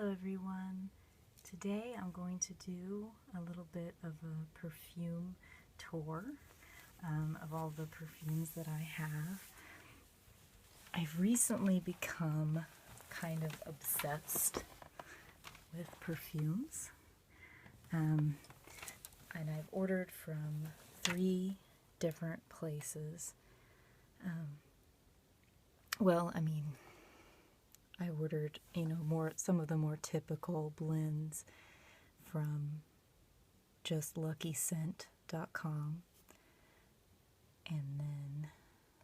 Hello everyone. Today I'm going to do a little bit of a perfume tour of all the perfumes that I have. I've recently become kind of obsessed with perfumes, and I've ordered from 3 different places. I ordered, some of the more typical blends from just LuckyScent.com, and then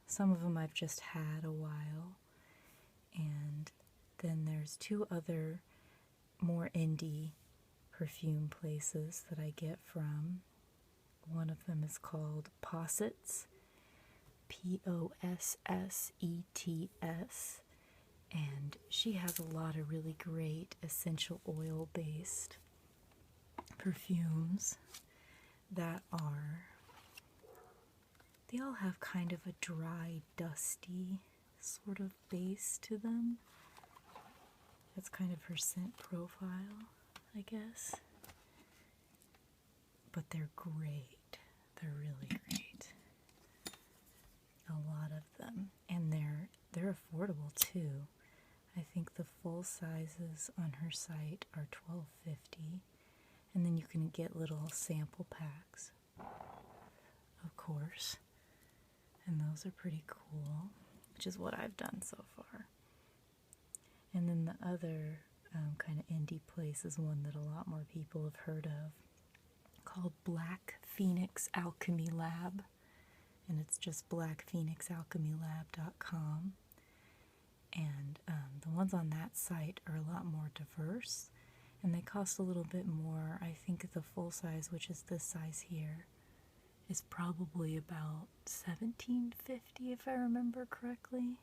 some of them I've just had a while, and then there's 2 other more indie perfume places that I get from. One of them is called Possets, Possets, and she has a lot of really great essential oil based perfumes that they all have kind of a dry, dusty sort of base to them. That's kind of her scent profile, I guess. But they're great. They're really great. A lot of them. And they're affordable too. I think the full sizes on her site are $12.50, and then you can get little sample packs, of course, and those are pretty cool, which is what I've done so far. And then the other kind of indie place is one that a lot more people have heard of, called Black Phoenix Alchemy Lab, and it's just blackphoenixalchemylab.com. And the ones on that site are a lot more diverse, and they cost a little bit more. I think the full size, which is this size here, is probably about $17.50 if I remember correctly.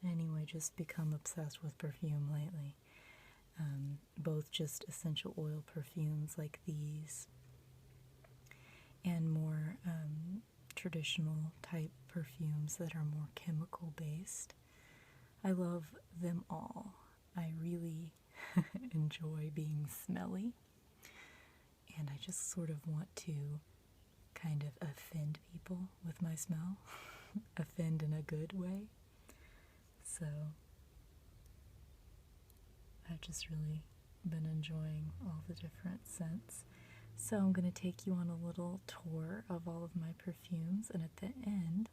Anyway, just become obsessed with perfume lately. Both just essential oil perfumes like these, and more traditional type perfumes that are more chemical based. I love them all. I really enjoy being smelly, and I just sort of want to kind of offend people with my smell. Offend in a good way. So I've just really been enjoying all the different scents. So I'm going to take you on a little tour of all of my perfumes, and at the end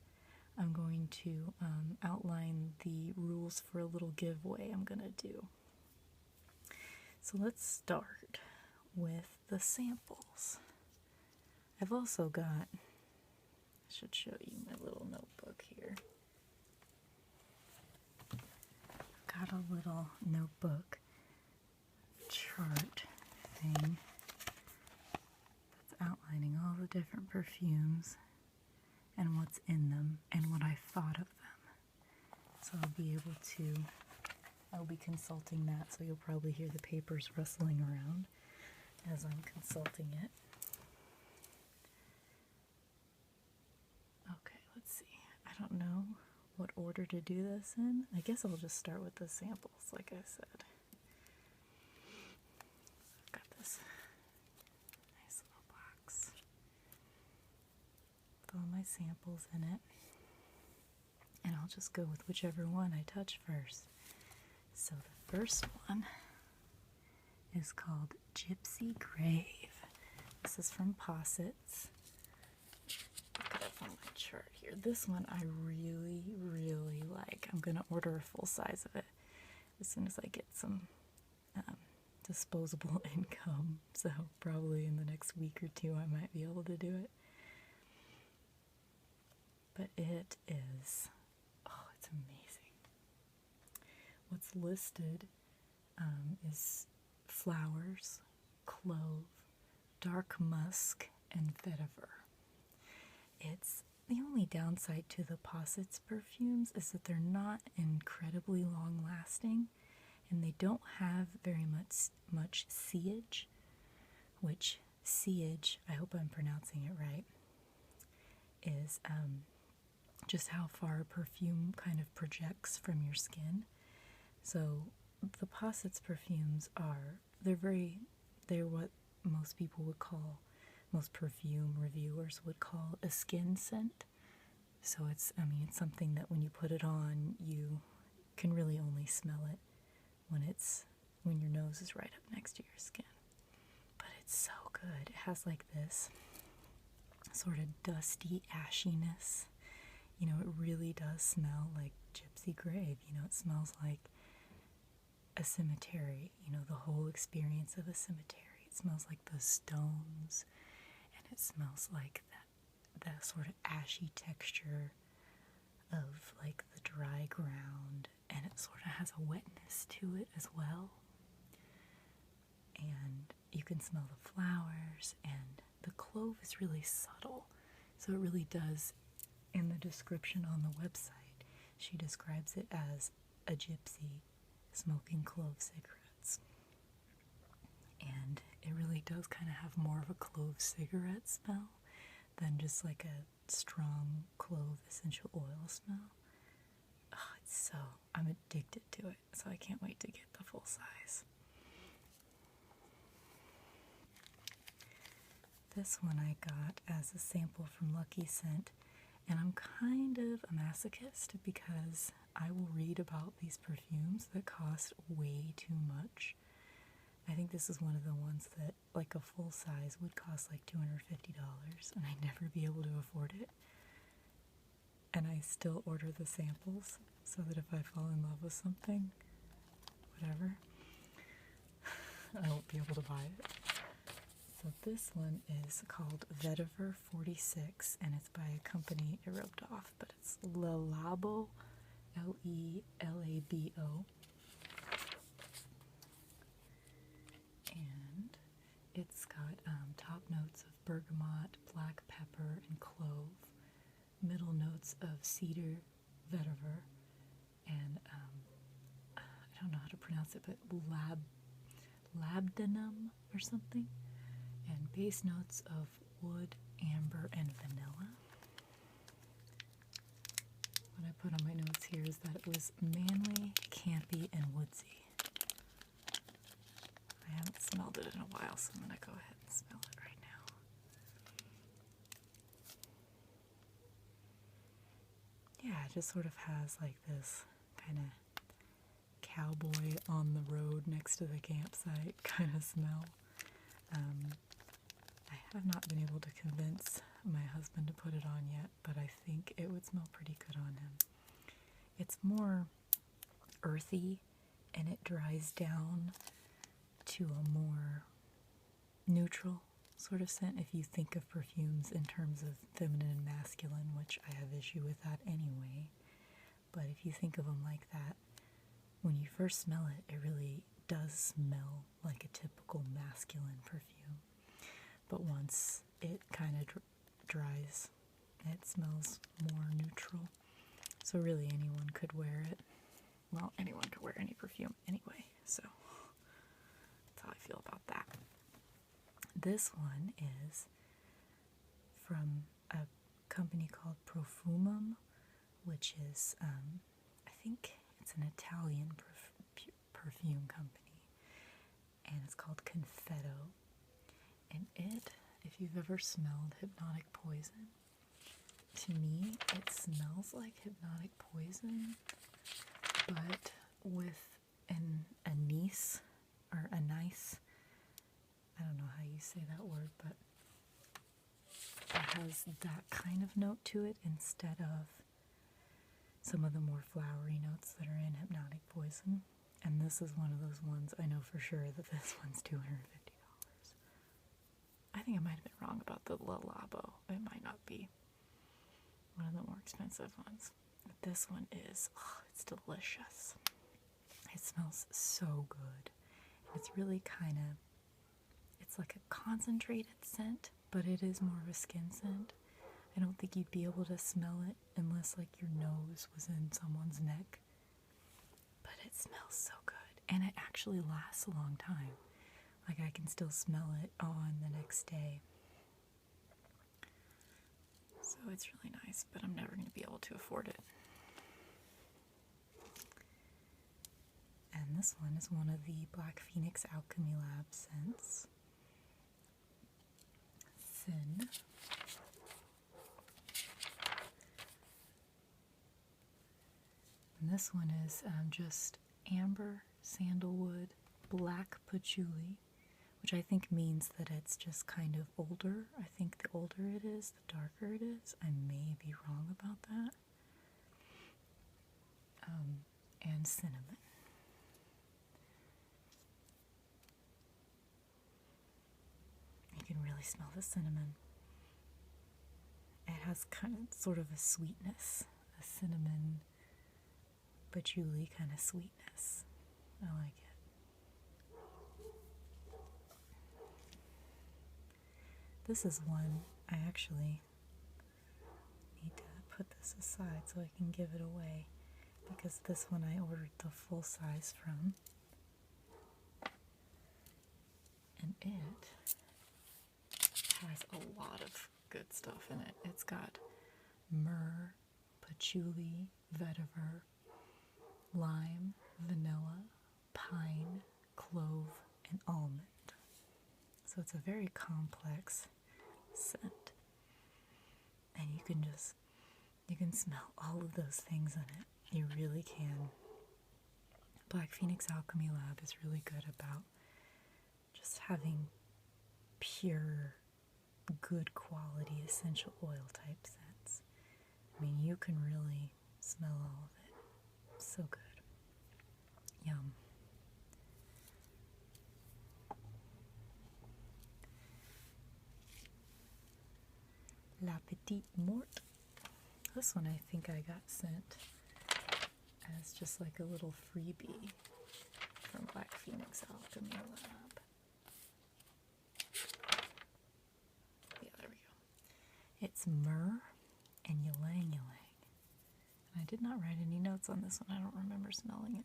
I'm going to outline the rules for a little giveaway I'm going to do. So let's start with the samples. I've also got, I should show you my little notebook here. I've got a little notebook chart thing outlining all the different perfumes and what's in them and what I thought of them. So I'll be consulting that, so you'll probably hear the papers rustling around as I'm consulting it. Okay, let's see. I don't know what order to do this in. I guess I'll just start with the samples, like I said. I've got this nice little box with all my samples in it, and I'll just go with whichever one I touch first. So the first one is called Gypsy Grave. This is from Possets. Look it up on my chart here. This one I really, really like. I'm going to order a full size of it as soon as I get some disposable income. So probably in the next week or 2 I might be able to do it. But it is, it's amazing. What's listed is flowers, clove, dark musk, and vetiver. It's the only downside to the Possets perfumes is that they're not incredibly long lasting, and they don't have very much sillage, which sillage, I hope I'm pronouncing it right, is just how far a perfume kind of projects from your skin. So the Posset's perfumes they're what most people would call, most perfume reviewers would call a skin scent. So it's something that when you put it on, you can really only smell it when your nose is right up next to your skin. But it's so good. It has like this sort of dusty ashiness. You know, it really does smell like gypsy grave. You know, it smells like a cemetery, you know, the whole experience of a cemetery. It smells like the stones, and it smells like that sort of ashy texture of like the dry ground, and it sort of has a wetness to it as well. And you can smell the flowers, and the clove is really subtle. So it really does, in the description on the website, she describes it as a gypsy smoking clove cigarettes. And it really does kind of have more of a clove cigarette smell than just like a strong clove essential oil smell. Oh, I'm addicted to it, so I can't wait to get the full size. This one I got as a sample from Lucky Scent, and I'm kind of a masochist because I will read about these perfumes that cost way too much. I think this is one of the ones that, like a full size, would cost like $250, and I'd never be able to afford it. And I still order the samples so that if I fall in love with something, whatever, I won't be able to buy it. So this one is called Vetiver 46, and it's by a company I rubbed off, but it's Le Labo, Lelabo. And it's got top notes of bergamot, black pepper, and clove, middle notes of cedar, vetiver, and I don't know how to pronounce it, but labdanum or something, and base notes of wood, amber, and vanilla. What I put on my notes here is that it was manly, campy, and woodsy. I haven't smelled it in a while, so I'm going to go ahead and smell it right now. Yeah, it just sort of has like this kind of cowboy on the road next to the campsite kind of smell. I have not been able to convince my husband to put it on yet, but I think it would smell pretty good on him. It's more earthy, and it dries down to a more neutral sort of scent if you think of perfumes in terms of feminine and masculine, which I have issue with that anyway. But if you think of them like that, when you first smell it, it really does smell like a typical masculine perfume. But once it kind of dries, it smells more neutral. So really anyone could wear it. Well, anyone could wear any perfume anyway, so that's how I feel about that. This one is from a company called Perfume, which is, I think it's an Italian perfume company, and it's called Confetto. And if you've ever smelled Hypnotic Poison, to me it smells like Hypnotic Poison, but with a nice, I don't know how you say that word, but it has that kind of note to it instead of some of the more flowery notes that are in Hypnotic Poison. And this is one of those ones, I know for sure that this one's $250. I think I might have been wrong about the Le Labo. It might not be one of the more expensive ones. But this one is, it's delicious. It smells so good. It's really it's like a concentrated scent, but it is more of a skin scent. I don't think you'd be able to smell it unless like your nose was in someone's neck. But it smells so good, and it actually lasts a long time. Like I can still smell it on the next day. So it's really nice, but I'm never going to be able to afford it. this one is one of the Black Phoenix Alchemy Lab scents. Sin. And this one is just amber, sandalwood, black patchouli, which I think means that it's just kind of older. I think the older it is, the darker it is. I may be wrong about that. And cinnamon. You can really smell the cinnamon. It has kind of sort of a sweetness, a cinnamon patchouli kind of sweetness. I like it. This is one I actually need to put this aside so I can give it away, because this one I ordered the full size from, and it has a lot of good stuff in it. It's got myrrh, patchouli, vetiver, lime, vanilla, pine, clove, and almond. So it's a very complex scent. And you can smell all of those things in it. You really can. Black Phoenix Alchemy Lab is really good about just having pure, good quality essential oil type scents. I mean, you can really smell all of it. So good. Yum. La Petite Morte. This one I think I got sent as just like a little freebie from Black Phoenix Alchemy Lab. Yeah, there we go. It's myrrh and ylang ylang. And I did not write any notes on this one. I don't remember smelling it.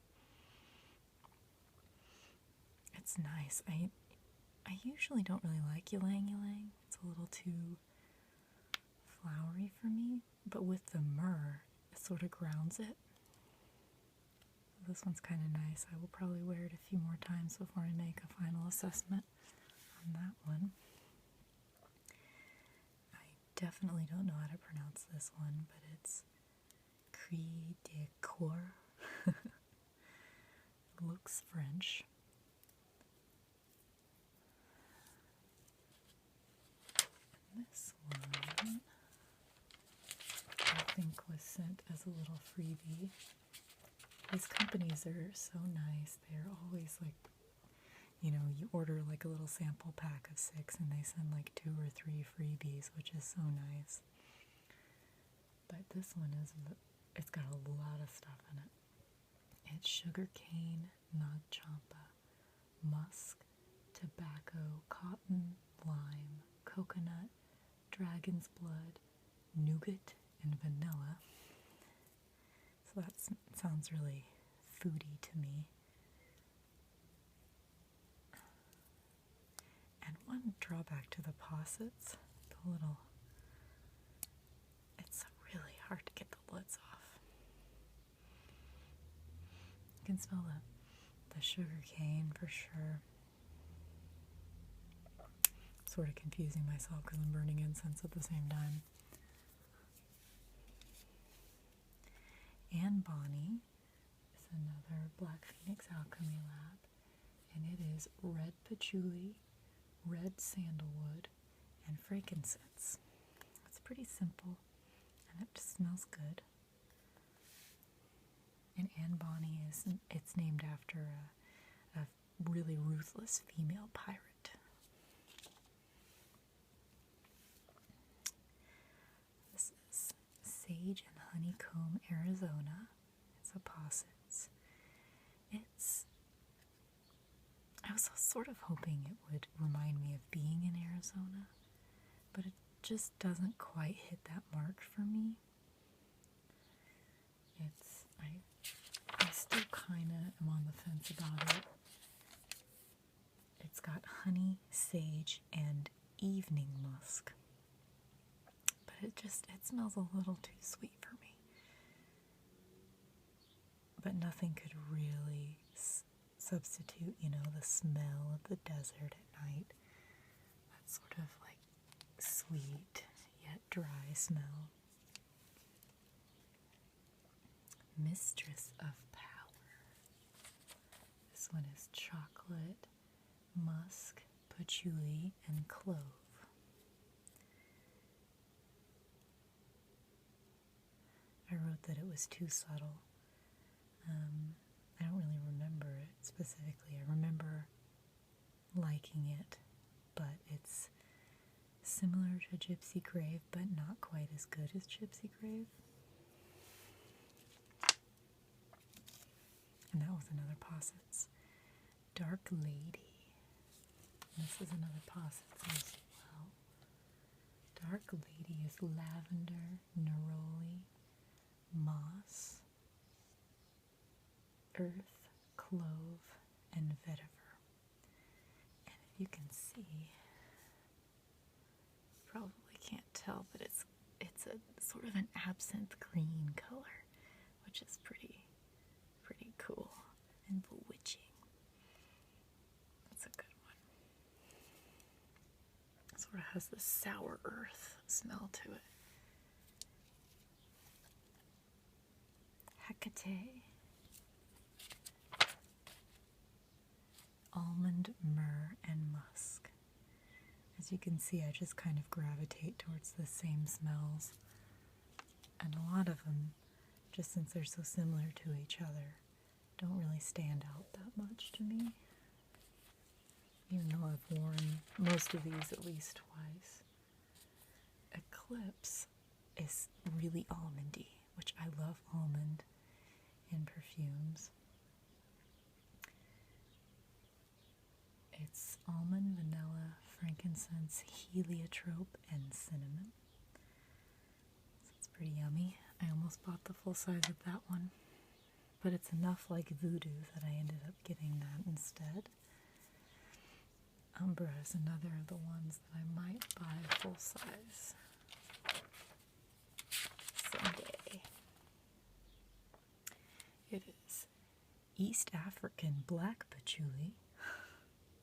It's nice. I usually don't really like ylang ylang. It's a little too flowery for me, but with the myrrh, it sort of grounds it. This one's kind of nice. I will probably wear it a few more times before I make a final assessment on that one. I definitely don't know how to pronounce this one, but it's Cri de Coeur. Looks French. And this one I think was sent as a little freebie. These companies are so nice. They're always like, you order like a little sample pack of 6 and they send like 2 or 3 freebies, which is so nice. But this one it's got a lot of stuff in it. It's sugarcane, nag champa, musk, tobacco, cotton, lime, coconut, dragon's blood, nougat, and vanilla. So that sounds really foodie to me. And one drawback to the possets, it's really hard to get the lids off. You can smell the sugar cane for sure. Sort of confusing myself because I'm burning incense at the same time. Anne Bonny is another Black Phoenix Alchemy Lab, and it is red patchouli, red sandalwood, and frankincense. It's pretty simple, and it just smells good. And Anne Bonny it's named after a really ruthless female pirate. This is Sage and Honeycomb, Arizona. It's a possets. I was sort of hoping it would remind me of being in Arizona, but it just doesn't quite hit that mark for me. I still kind of am on the fence about it. It's got honey, sage, and evening musk. But it smells a little too sweet for me. But nothing could really substitute, you know, the smell of the desert at night. That sort of like sweet yet dry smell. Mistress of Power. This one is chocolate, musk, patchouli, and clove. I wrote that it was too subtle. I don't really remember it specifically. I remember liking it, but it's similar to Gypsy Grave, but not quite as good as Gypsy Grave. And that was another Posset's. Dark Lady. This is another Posset's as well. Dark Lady is lavender, neroli, moss, earth, clove, and vetiver. And if you can see, probably can't tell, but it's a sort of an absinthe green color, which is pretty cool and bewitching. That's a good one. It sort of has this sour earth smell to it. Hecate. Almond, myrrh, and musk. As you can see, I just kind of gravitate towards the same smells. And a lot of them, just since they're so similar to each other, don't really stand out that much to me. Even though I've worn most of these at least twice. Eclipse is really almondy, which I love almond in perfumes. It's almond, vanilla, frankincense, heliotrope, and cinnamon. So it's pretty yummy. I almost bought the full size of that one, but it's enough like voodoo that I ended up getting that instead. Umbra is another of the ones that I might buy full size someday. It is East African black patchouli,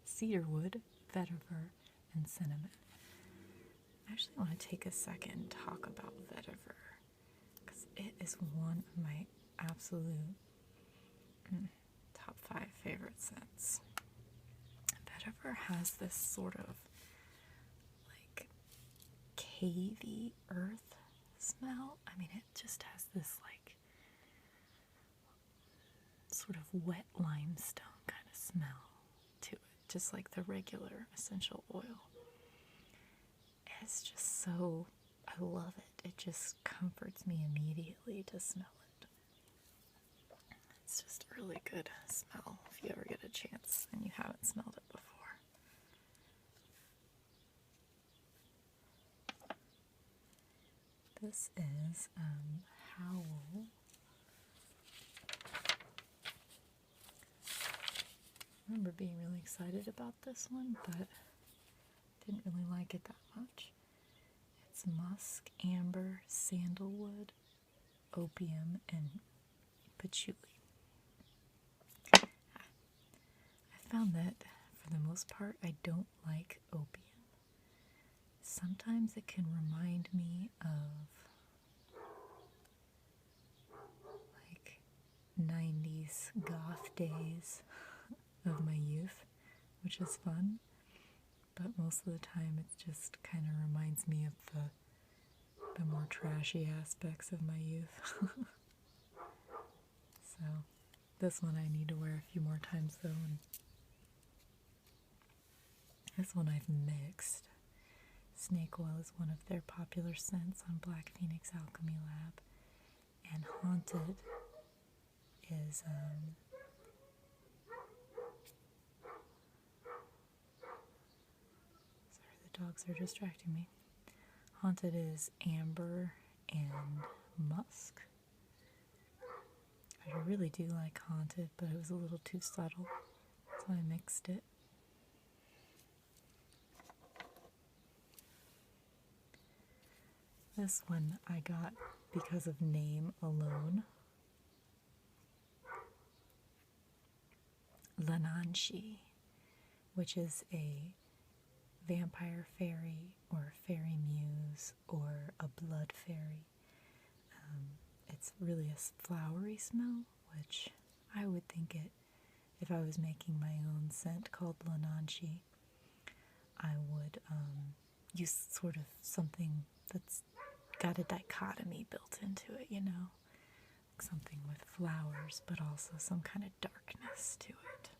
cedarwood, vetiver, and cinnamon. I actually want to take a second and talk about vetiver because it is one of my absolute top 5 favorite scents. Vetiver has this sort of like cavey earth smell. I mean, it just has this like sort of wet limestone kind of smell to it, just like the regular essential oil. It's just so, I love it. It just comforts me immediately to smell it. It's just a really good smell if you ever get a chance and you haven't smelled it before. This is Howl. I remember being really excited about this one, but didn't really like it that much. It's musk, amber, sandalwood, opium, and patchouli. I found that for the most part I don't like opium. Sometimes it can remind me of like 90s goth days of my youth, which is fun, but most of the time it just kind of reminds me of the more trashy aspects of my youth. So this one I need to wear a few more times though, and this one I've mixed. Snake oil is one of their popular scents on Black Phoenix Alchemy Lab, and Haunted is sorry, the dogs are distracting me. Haunted is amber and musk. I really do like Haunted, but it was a little too subtle, so I mixed it. This one I got because of name alone. Lananshi, which is a vampire fairy or fairy muse or a blood fairy. It's really a flowery smell, which I would think it, if I was making my own scent called Lananshi, I would use sort of something that's got a dichotomy built into it, you know? Like something with flowers, but also some kind of darkness to it.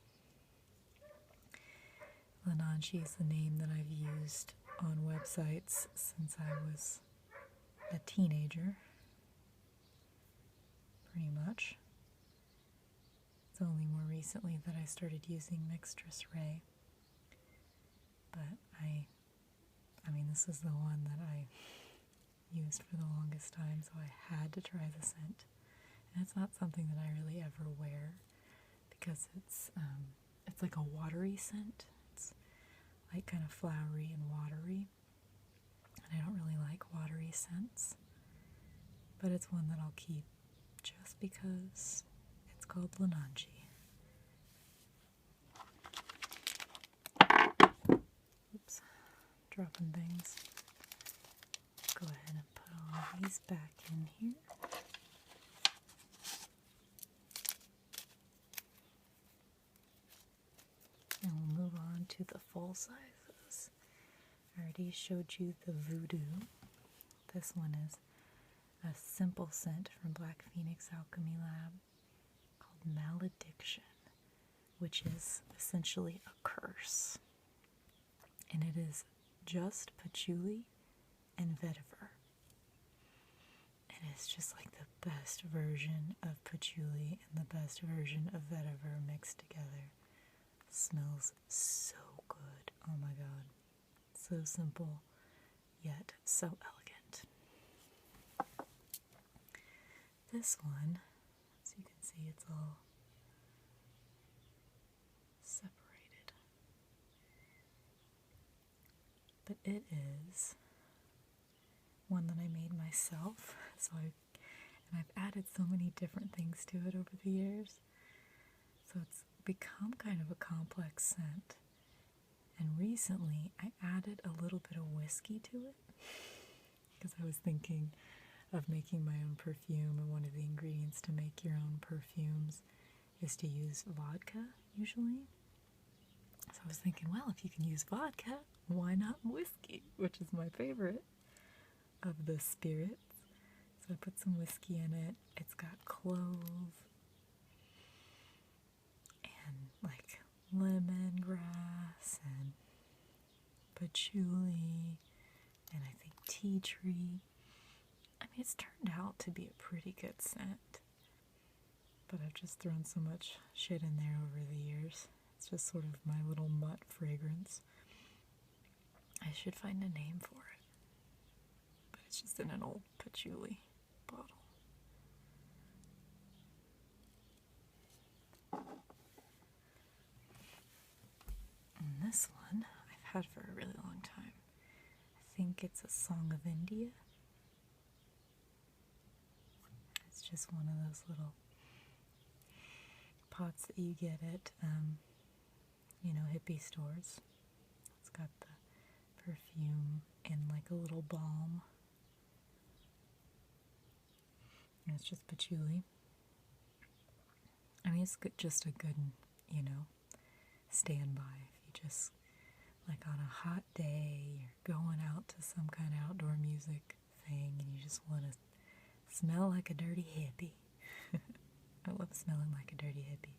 Lananshi is the name that I've used on websites since I was a teenager, pretty much. It's only more recently that I started using Mixtress Ray. But I mean, this is the one that I used for the longest time, so I had to try the scent. And it's not something that I really ever wear because it's like a watery scent. It's like kind of flowery and watery. And I don't really like watery scents. But it's one that I'll keep just because it's called Lananshi. Oops, dropping things. Go ahead and put all these back in here. And we'll move on to the full sizes. I already showed you the Voodoo. This one is a simple scent from Black Phoenix Alchemy Lab called Malediction, which is essentially a curse. And it is just patchouli and vetiver. And it's just like the best version of patchouli and the best version of vetiver mixed together. Smells so good. Oh my god. So simple, yet so elegant. This one, as you can see, it's all separated. But it is one that I made myself, and I've added so many different things to it over the years. So it's become kind of a complex scent. And recently I added a little bit of whiskey to it because I was thinking of making my own perfume, and one of the ingredients to make your own perfumes is to use vodka usually. So I was thinking, well, if you can use vodka, why not whiskey, which is my favorite of the spirits. So I put some whiskey in it. It's got clove and like lemongrass and patchouli and I think tea tree. I mean, it's turned out to be a pretty good scent, but I've just thrown so much shit in there over the years. It's just sort of my little mutt fragrance. I should find a name for it, but it's just in an old patchouli bottle. And this one I've had for a really long time. I think it's a Song of India. It's just one of those little pots that you get at, hippie stores. It's got the perfume in like a little balm. And it's just patchouli. I mean, it's just a good, standby. If you just, like on a hot day, you're going out to some kind of outdoor music thing and you just want to smell like a dirty hippie. I love smelling like a dirty hippie.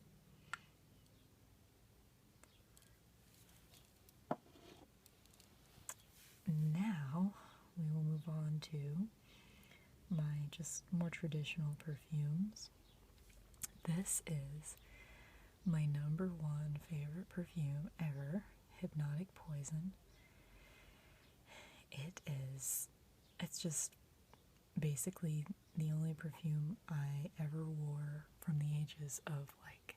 Now we will move on to my just more traditional perfumes. This is my number one favorite perfume ever, Hypnotic Poison. It's just basically the only perfume I ever wore from the ages of like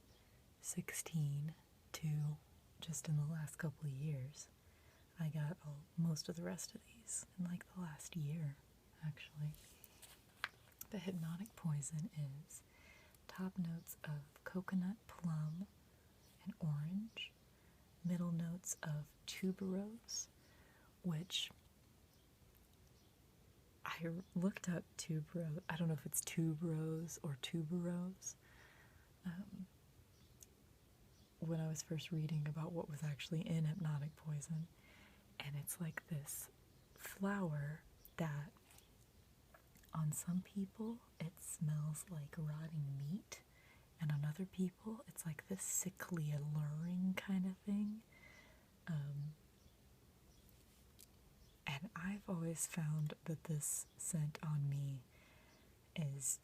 16 to just in the last couple of years. I got most of the rest of these in like the last year, actually. The Hypnotic Poison is top notes of coconut, plum, and orange, middle notes of tuberose, which I looked up tuberose. I don't know if it's tuberose or tuberose. When I was first reading about what was actually in hypnotic poison, and it's like this flower that on some people it smells like rotting meat, and on other people it's like this sickly alluring kind of thing. And I've always found that this scent on me is,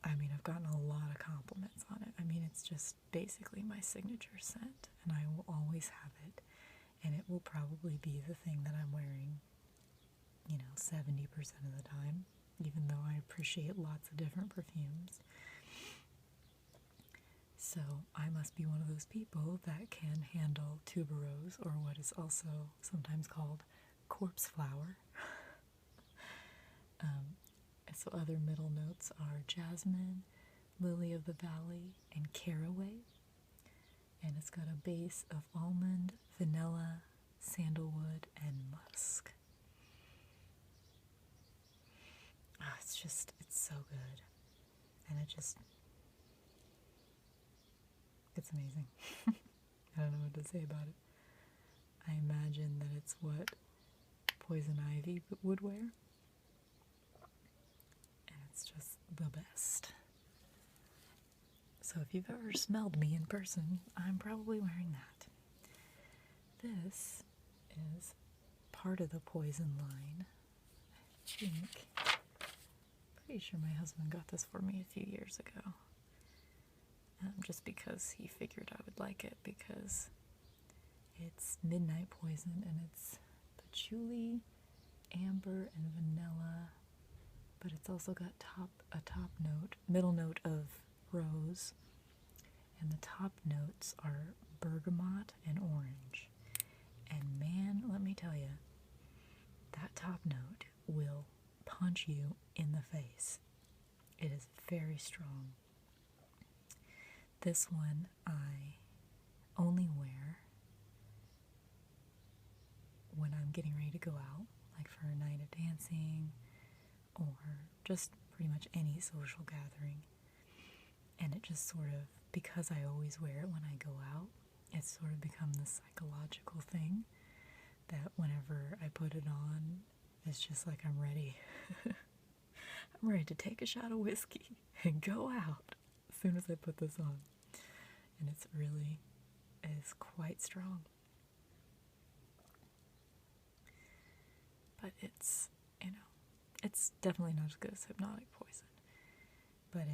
I mean, I've gotten a lot of compliments on it. I mean, it's just basically my signature scent, and I will always have it, and it will probably be the thing that I'm wearing, 70% of the time, even though I appreciate lots of different perfumes. So I must be one of those people that can handle tuberose, or what is also sometimes called corpse flower. So other middle notes are jasmine, lily of the valley, and caraway. And it's got a base of almond, vanilla, sandalwood, and musk. Oh, it's so good. And it's amazing. I don't know what to say about it. I imagine that it's what poison ivy would wear. And it's just the best. So if you've ever smelled me in person, I'm probably wearing that. This is part of the poison line. I think, pretty sure my husband got this for me a few years ago. Just because he figured I would like it, because it's midnight poison and it's patchouli, amber, and vanilla, but it's also got middle note of rose, and the top notes are bergamot and orange. And man, let me tell you, that top note will punch you in the face. It is very strong. This one I only wear when I'm getting ready to go out, like for a night of dancing or just pretty much any social gathering. And it just sort of, because I always wear it when I go out, it's sort of become this psychological thing that whenever I put it on, it's just like I'm ready. I'm ready to take a shot of whiskey and go out as soon as I put this on. And it's really is quite strong. But it's, it's definitely not as good as hypnotic poison. But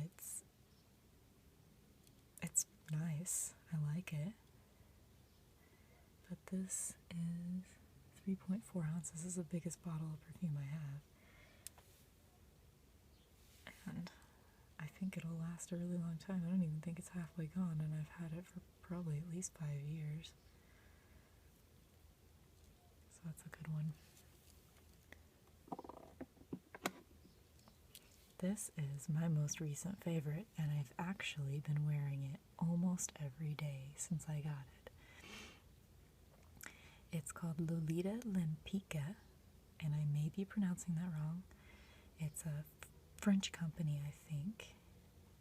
it's nice. I like it. But this is 3.4 ounces. This is the biggest bottle of perfume I have. And I think it'll last a really long time. I don't even think it's halfway gone, and I've had it for probably at least 5 years. So that's a good one. This is my most recent favorite, and I've actually been wearing it almost every day since I got it. It's called Lolita Lempica, and I may be pronouncing that wrong. It's a French company, I think,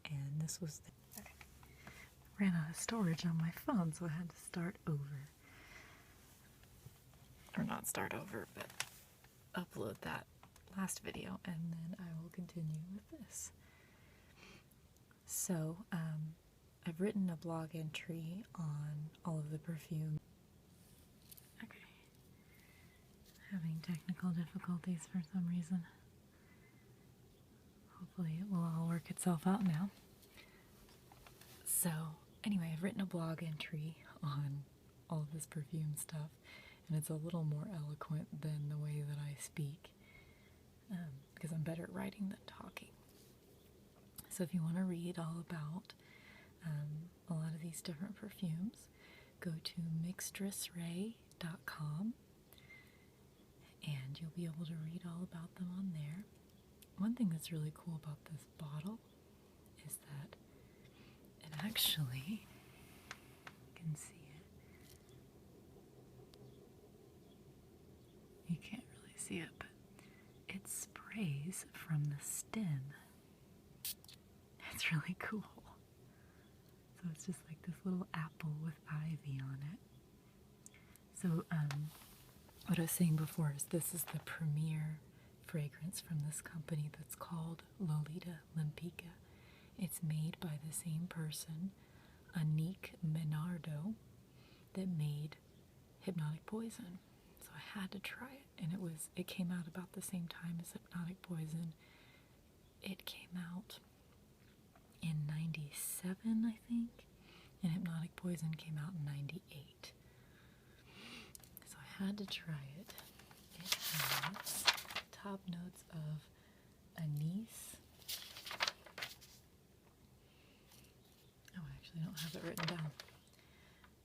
and this was ran out of storage on my phone, so I had to start over. Or not start over, but upload that last video, and then I will continue with this. So, I've written a blog entry on all of the perfume. Okay. Having technical difficulties for some reason. Hopefully it will all work itself out now. So, anyway, I've written a blog entry on all of this perfume stuff, and it's a little more eloquent than the way that I speak, because I'm better at writing than talking. So if you want to read all about a lot of these different perfumes, go to mixtressray.com, and you'll be able to read all about them on there. One thing that's really cool about this bottle is that it actually can see it. You can't really see it, but it sprays from the stem. It's really cool. So it's just like this little apple with ivy on it. So what I was saying before is this is the premier fragrance from this company that's called Lolita Limpica. It's made by the same person, Anique Menardo, that made Hypnotic Poison. So I had to try it, and it came out about the same time as Hypnotic Poison. It came out in 97, I think, and Hypnotic Poison came out in 98. So I had to try it. It has top notes of anise. Oh, I actually don't have it written down.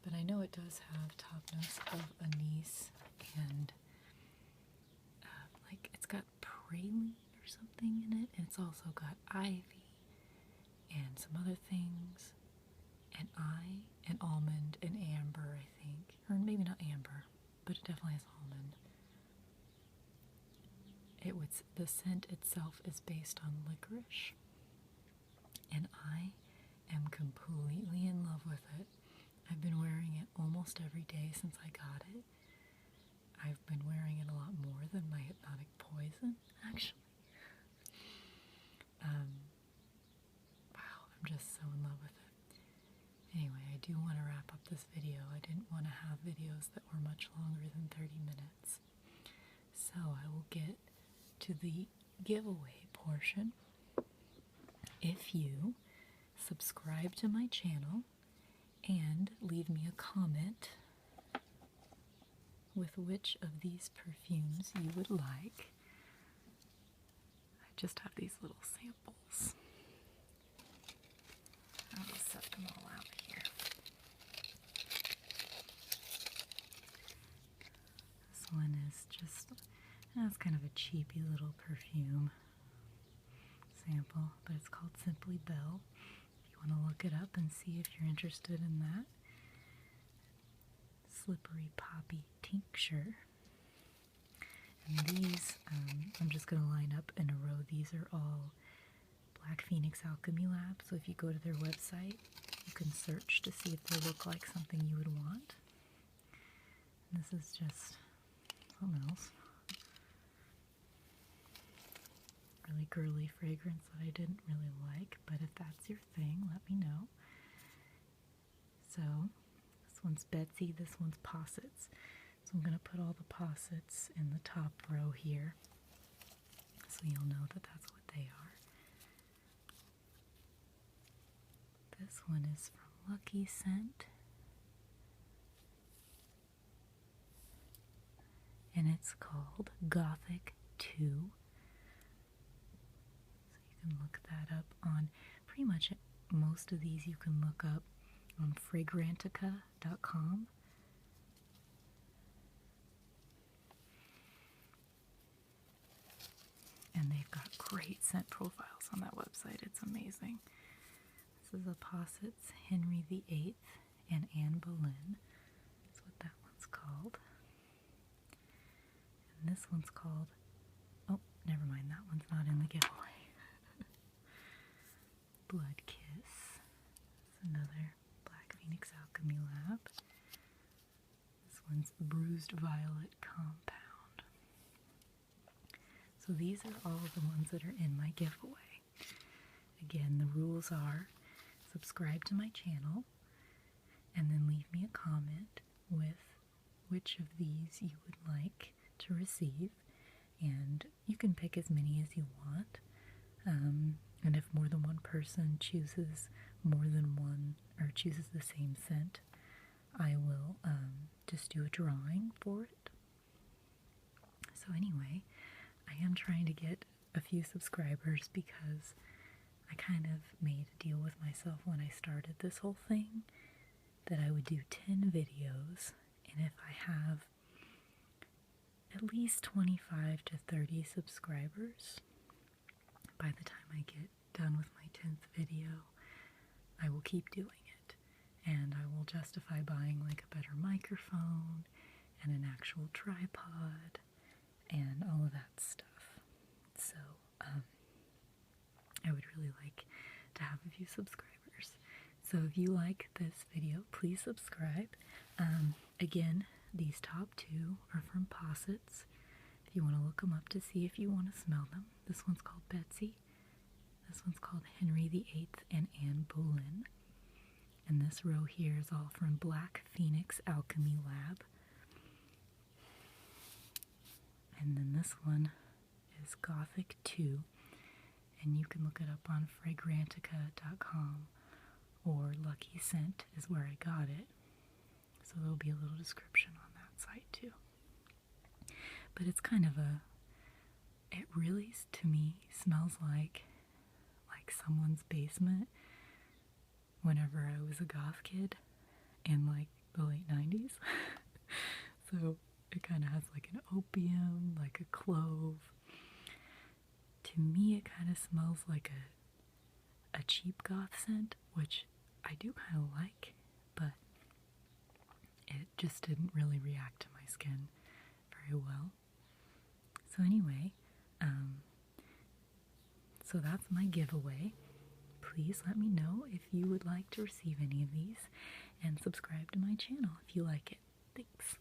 But I know it does have top notes of anise and like it's got praline or something in it, and it's also got ivy and some other things, and almond and amber, I think, or maybe not amber, but it definitely has almond. The scent itself is based on licorice, and I am completely in love with it. I've been wearing it almost every day since I got it. I've been wearing it a lot more than my Hypnotic Poison, actually. Wow, I'm just so in love with it. Anyway, I do want to wrap up this video. I didn't want to have videos that were much longer than 30 minutes. So I will get to the giveaway portion. If you subscribe to my channel and leave me a comment with which of these perfumes you would like. I just have these little samples. I'll just set them all out here. This one is just, it's kind of a cheapy little perfume sample, but it's called Simply Belle. If you want to look it up and see if you're interested in that. Slippery Poppy Tincture. And these, I'm just going to line up in a row. These are all Black Phoenix Alchemy Lab. So if you go to their website, you can search to see if they look like something you would want. And this is just something else. Really girly fragrance that I didn't really like, but if that's your thing, let me know. So this one's Betsy, this one's Possets. So I'm going to put all the Possets in the top row here, so you'll know that that's what they are. This one is from Lucky Scent, and it's called Gothic 2. So you can look that up on pretty much most of these. You can look up on fragrantica.com. And they've got great scent profiles on that website. It's amazing. This is a Possets Henry VIII and Anne Boleyn. That's what that one's called. And this one's called, oh, never mind, that one's not in the giveaway. Blood Kiss. It's another Black Phoenix Alchemy Lab. This one's Bruised Violet Compound. So these are all the ones that are in my giveaway. Again, the rules are subscribe to my channel and then leave me a comment with which of these you would like to receive, and you can pick as many as you want. And if more than one person chooses more than one, or chooses the same scent, I will just do a drawing for it. So anyway, I am trying to get a few subscribers because I kind of made a deal with myself when I started this whole thing that I would do 10 videos, and if I have at least 25 to 30 subscribers, by the time I get done with my 10th video, I will keep doing it. and I will justify buying like a better microphone and an actual tripod and all of that stuff. So I would really like to have a few subscribers. So if you like this video, please subscribe. Again, these top two are from Posset's. If you want to look them up to see if you want to smell them. This one's called Betsy. This one's called Henry VIII and Anne Boleyn. And this row here is all from Black Phoenix Alchemy Lab. And then this one is Gothic 2. And you can look it up on fragrantica.com, or Lucky Scent is where I got it. So there'll be a little description on that site too. But it's kind of it really, to me, smells like someone's basement whenever I was a goth kid in like the late 90s. So it kind of has like an opium, like a clove. To me, it kind of smells like a cheap goth scent, which I do kind of like, but it just didn't really react to my skin very well. So anyway, so that's my giveaway. Please let me know if you would like to receive any of these, and subscribe to my channel if you like it. Thanks.